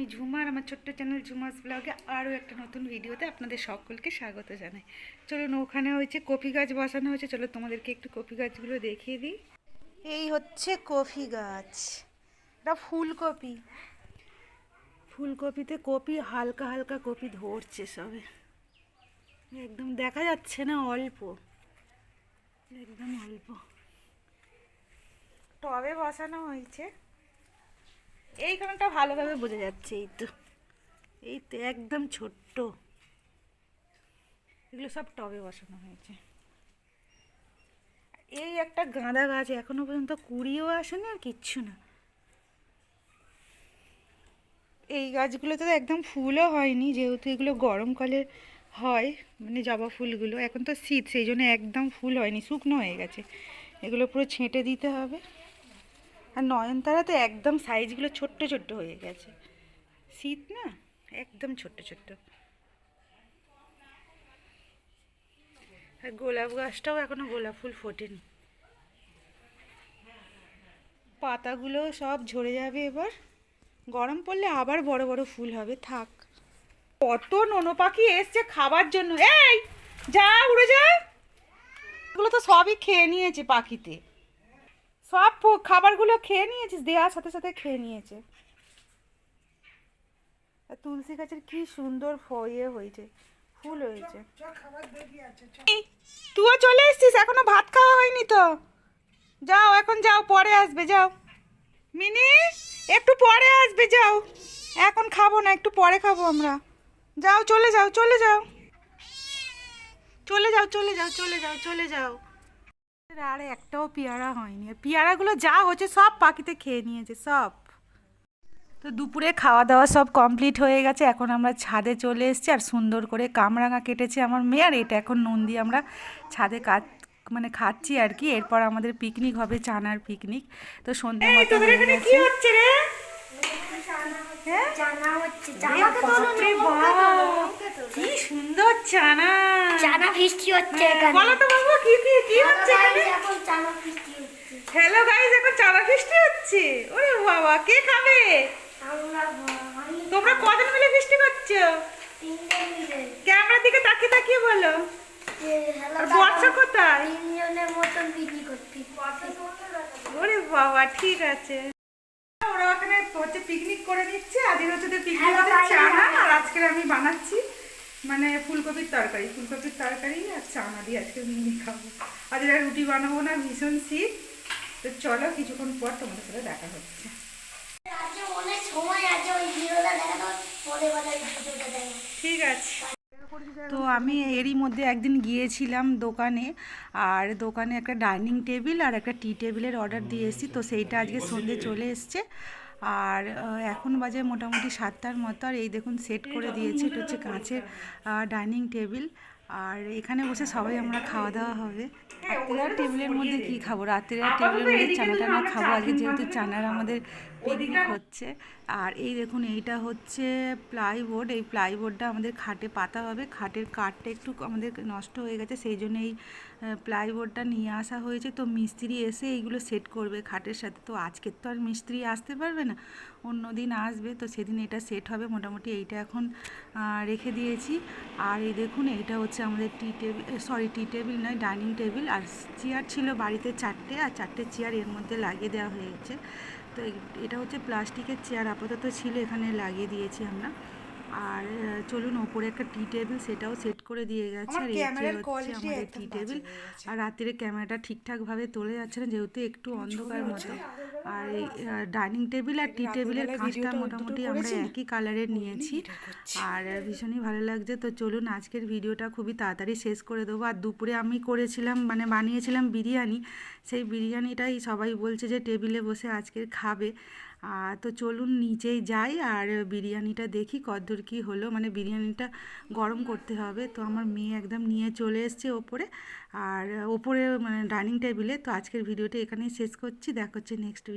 আমি ঝুমা আর আমার ছোট্ট চ্যানেল ঝুমাস ব্লগে আরও একটা নতুন ভিডিওতে আপনাদের সকলকে স্বাগত জানাই। চলুন, ওখানে হয়েছে কফি গাছ বসানো হয়েছে, চলো তোমাদেরকে একটু কফি গাছগুলো দেখিয়ে দিই। এই হচ্ছে কফি গাছ, এটা ফুলকপি। ফুলকপিতে কপি হালকা হালকা কপি ধরছে সবে, একদম দেখা যাচ্ছে না, অল্প, একদম অল্প। টবে বসানো হয়েছে, এইখানটা ভালোভাবে বোঝা যাচ্ছে। এই তো একদম ছোট্ট, এগুলো সব টবে বসানো হয়েছে। এই একটা গাঁদা গাছ এখনো পর্যন্ত কুড়িও আসেনি, আর কিচ্ছু না। এই গাছগুলোতে তো একদম ফুলও হয়নি, যেহেতু এগুলো গরমকালে হয়, মানে জবা ফুলগুলো। এখন তো শীত, সেই জন্য একদম ফুল হয়নি, শুকনো হয়ে গেছে। এগুলো পুরো ছেঁটে দিতে হবে। আর নয়নতারা তো একদম সাইজগুলো ছোট্ট ছোট্ট হয়ে গেছে, শীত না, একদম ছোট্ট ছোট্ট। আর গোলাপ গাছটাও এখনো গোলাপ ফুল ফোটেনি, পাতাগুলো সব ঝরে যাবে এবার। গরম পড়লে আবার বড় বড় ফুল হবে, থাক। কত নোনো পাখি এসছে খাবার জন্য, এই যা উড়ে যা। এগুলো তো সবই খেয়ে নিয়েছে পাখিতে, সব খাবারগুলো খেয়ে নিয়েছিস, দেওয়ার সাথে সাথে খেয়ে নিয়েছে। আর তুলসী গাছের কি সুন্দর হয়েছে, ফুল হয়েছে। তুইও চলে এসছিস, এখনো ভাত খাওয়া হয়নি তো? যাও এখন, যাও, পরে আসবে, যাও। মিনি, একটু পরে আসবে, যাও। এখন খাবো না, একটু পরে খাবো আমরা। যাও, চলে যাও, চলে যাও, চলে যাও, চলে যাও, চলে যাও, চলে যাও। আর একটাও পেয়ারা হয়নি, আর পেয়ারাগুলো যা হচ্ছে সব পাখিতে খেয়ে নিয়েছে সব। তো দুপুরে খাওয়া দাওয়া সব কমপ্লিট হয়ে গেছে, এখন আমরা ছাদে চলে এসেছি। আর সুন্দর করে কামরাঙা কেটেছে আমার মেয়ে, আর এটা এখন নুন দিয়ে আমরা ছাদে মানে খাচ্ছি আর কি। এরপর আমাদের পিকনিক হবে, চানার পিকনিক। তো সন্ধ্যে মতো হয়ে গেছে। কি হচ্ছে রে? কি সুন্দর চানা, চানা বৃষ্টি হচ্ছে এখানে। বলো তো বাবু, কি হচ্ছে এখানে? এখন চানা বৃষ্টি হচ্ছে। হ্যালো গাইস, এখন চানা বৃষ্টি হচ্ছে। ওরে বাবা, কে খাবে? তোমরা কজন মিলে বৃষ্টি করছো? তিনজন মিলে। ক্যামেরার দিকে তাকিয়ে তাকিয়ে বলো। আর বর্ষা কোথায়? তিনজনের মতন পিকনিক করতে। ওরে বাবা, ঠিক আছে। ওরা ওখানে হচ্ছে পিকনিক করে নিচ্ছে। আজকে হচ্ছে পিকনিক হচ্ছে চানা, আর আজকের আমি বানাচ্ছি মানে ফুলকপির তরকারি। ফুলকপির তরকারি আর চানা দিয়ে আজকে মুড়ি খাবো। আজকে রুটি বানাবো না, ভীষণ শীত। তো চলো, কিছুক্ষণ পর তোমাদের সাথে দেখা হচ্ছে। অনেক সময় আছে, ওই ভিডিওটা দেখানো পরে ঠিক আছে। তো আমি এরই মধ্যে একদিন গিয়েছিলাম দোকানে, আর দোকানে একটা ডাইনিং টেবিল আর একটা টি টেবিলের অর্ডার দিয়ে এসেছি। তো সেইটা আজকে সন্ধ্যে চলে এসছে। আর এখন বাজে মোটামুটি 7টার মতো। আর এই দেখুন সেট করে দিয়েছে, এটা হচ্ছে কাঁচের ডাইনিং টেবিল। আর এখানে বসে সবাই আমরা খাওয়া দাওয়া হবে। রাত্রিরা টেবিলের মধ্যে কি খাবো, রাত্রিরা টেবিলের মধ্যে চানা টানা খাবো আজকে, যেহেতু চানার আমাদের পিকনিক হচ্ছে। আর এই দেখুন, এইটা হচ্ছে প্লাইবোর্ড। এই প্লাইবোর্ডটা আমাদের খাটে পাতা হবে। খাটের কাঠটা একটু আমাদের নষ্ট হয়ে গেছে, সেই জন্য এই প্লাইবোর্ডটা নিয়ে আসা হয়েছে। তো মিস্ত্রি এসে এইগুলো সেট করবে খাটের সাথে। তো আজকে তো আর মিস্ত্রি আসতে পারবে না, অন্য দিন আসবে, তো সেদিন এটা সেট হবে। মোটামুটি এইটা এখন রেখে দিয়েছি। আর এই দেখুন, এইটা হচ্ছে আমাদের টি টেবিল নয়, ডাইনিং টেবিল। আর চেয়ার ছিল বাড়িতে 4টে, আর 4টে চেয়ার এর মধ্যে লাগিয়ে দেওয়া হয়েছে। তো এটা হচ্ছে প্লাস্টিকের চেয়ার, আপাতত ছিল, এখানে লাগিয়ে দিয়েছি আমরা। আর চলুন, ওপরে একটা টি টেবিল, সেটাও সেট করে দিয়ে গেছে। আর এই যে হচ্ছে আমাদের টি টেবিল। আর রাত্রে ক্যামেরাটা ঠিকঠাকভাবে তোলা যাচ্ছে না, যেহেতু একটু অন্ধকার মতো। আর এই ডাইনিং টেবিল আর টি টেবিলের কাঁচটা মোটামুটি আমরা একই কালারের নিয়েছি, আর ভীষণই ভালো লাগছে। তো চলুন, আজকের ভিডিওটা খুবই তাড়াতাড়ি শেষ করে দেবো। আর দুপুরে আমি করেছিলাম, মানে বানিয়েছিলাম বিরিয়ানি। সেই বিরিয়ানিটাই সবাই বলছে যে টেবিলে বসে আজকের খাবে। তো চলুন নিচেই যাই, আর বিরিয়ানিটা দেখি কতদূর কী হলো। মানে বিরিয়ানিটা গরম করতে হবে। তো আমার মেয়ে একদম নিয়ে চলে এসছে ওপরে, আর ওপরে মানে ডাইনিং টেবিলে। তো আজকের ভিডিওটা এখানেই শেষ করছি, দেখা হচ্ছে নেক্সট ভিডিও।